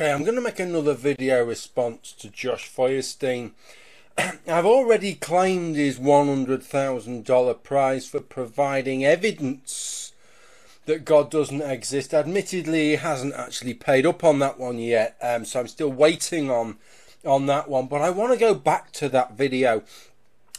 Okay, I'm going to make another video response to Josh Feuerstein. I've already claimed his $100,000 prize for providing evidence that God doesn't exist. Admittedly, he hasn't actually paid up on that one yet, so I'm still waiting on that one. But I want to go back to that video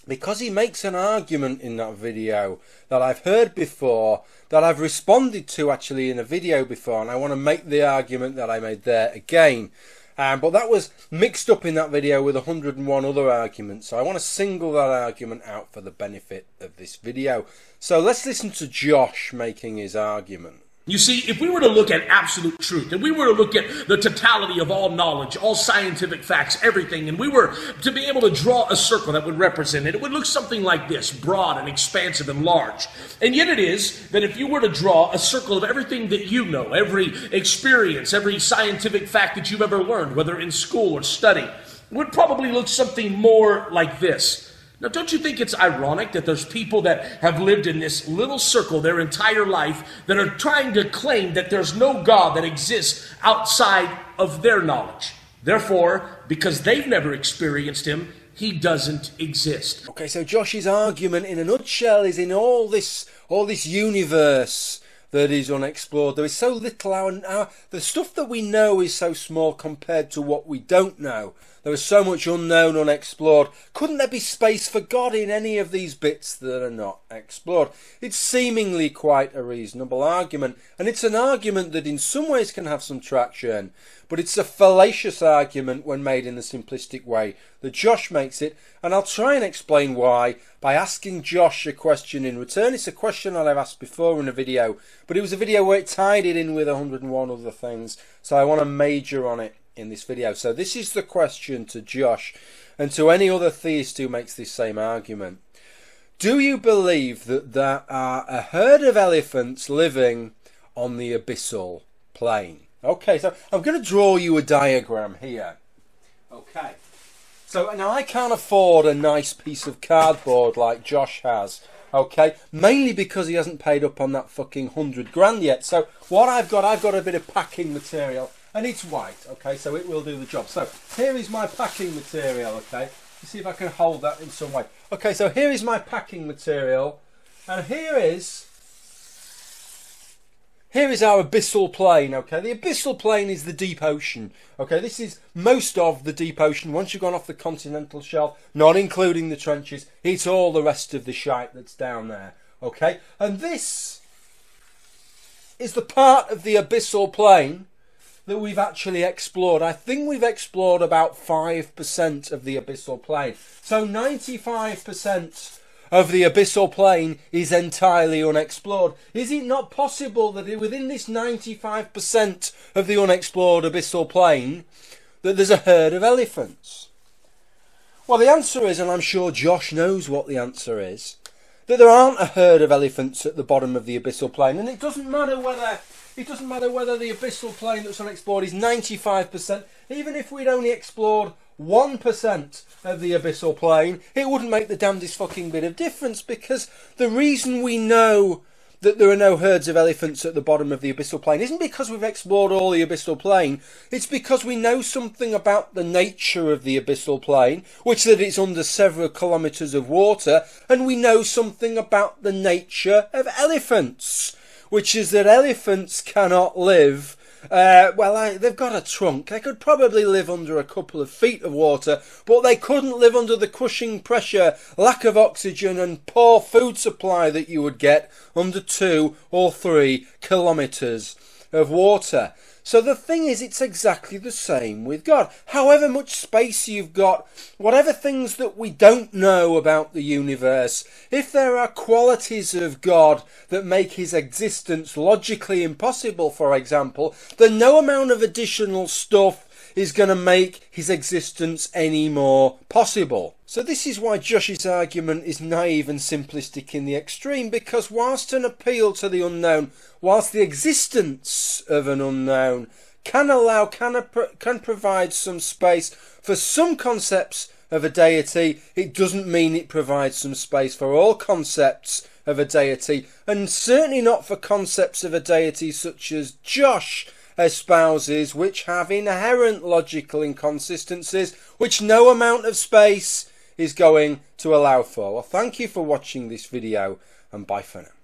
because he makes an argument in that video that I've heard before, that I've responded to actually in a video before, and I want to make the argument that I made there again. But that was mixed up in that video with 101 other arguments, so I want to single that argument out for the benefit of this video. So let's listen to Josh making his argument. You see, if we were to look at absolute truth, and we were to look at the totality of all knowledge, all scientific facts, everything, and we were to be able to draw a circle that would represent it, it would look something like this, broad and expansive and large. And yet it is that if you were to draw a circle of everything that you know, every experience, every scientific fact that you've ever learned, whether in school or study, it would probably look something more like this. Now, don't you think it's ironic that there's people that have lived in this little circle their entire life that are trying to claim that there's no God that exists outside of their knowledge? Therefore, because they've never experienced him, he doesn't exist. Okay, so Josh's argument in a nutshell is in all this universe that is unexplored. There is so little, the stuff that we know is so small compared to what we don't know. There is so much unknown, unexplored. Couldn't there be space for God in any of these bits that are not explored? It's seemingly quite a reasonable argument, and it's an argument that in some ways can have some traction, but it's a fallacious argument when made in the simplistic way that Josh makes it, and I'll try and explain why by asking Josh a question in return. It's a question that I've asked before in a video, but it was a video where it tied it in with 101 other things, so I want to major on it in this video. So this is the question to Josh and to any other theist who makes this same argument. Do you believe that there are a herd of elephants living on the Abyssal Plain? Okay, so I'm going to draw you a diagram here. Okay, so now I can't afford a nice piece of cardboard like Josh has. Okay, mainly because he hasn't paid up on that fucking 100 grand yet. So what I've got a bit of packing material, and it's white, okay, so it will do the job. So here is my packing material, okay. Let's see if I can hold that in some way. Okay, so here is my packing material, and here is our Abyssal Plain, okay. The Abyssal Plain is the deep ocean, okay. This is most of the deep ocean. Once you've gone off the continental shelf, not including the trenches, it's all the rest of the shite that's down there, okay. And this is the part of the Abyssal Plain that we've actually explored. I think we've explored about 5% of the Abyssal Plain. So 95% of the Abyssal Plain is entirely unexplored. Is it not possible that within this 95% of the unexplored Abyssal Plain that there's a herd of elephants? Well, the answer is, and I'm sure Josh knows what the answer is, that there aren't a herd of elephants at the bottom of the Abyssal Plain, and it doesn't matter whether the Abyssal Plain that's unexplored is 95%. Even if we'd only explored 1% of the Abyssal Plain, it wouldn't make the damnedest fucking bit of difference, because the reason we know that there are no herds of elephants at the bottom of the Abyssal Plain isn't because we've explored all the Abyssal Plain. It's because we know something about the nature of the Abyssal Plain, which that it's under several kilometres of water, and we know something about the nature of elephants, which is that elephants cannot live, they've got a trunk. They could probably live under a couple of feet of water, but they couldn't live under the crushing pressure, lack of oxygen and poor food supply that you would get under 2 or 3 kilometres of water. So the thing is, it's exactly the same with God. However much space you've got, whatever things that we don't know about the universe, if there are qualities of God that make his existence logically impossible, for example, then no amount of additional stuff is going to make his existence any more possible. So this is why Josh's argument is naive and simplistic in the extreme, because whilst an appeal to the unknown, whilst the existence of an unknown can provide some space for some concepts of a deity, it doesn't mean it provides some space for all concepts of a deity, and certainly not for concepts of a deity such as Josh espouses, which have inherent logical inconsistencies which no amount of space is going to allow for. Well, thank you for watching this video, and bye for now.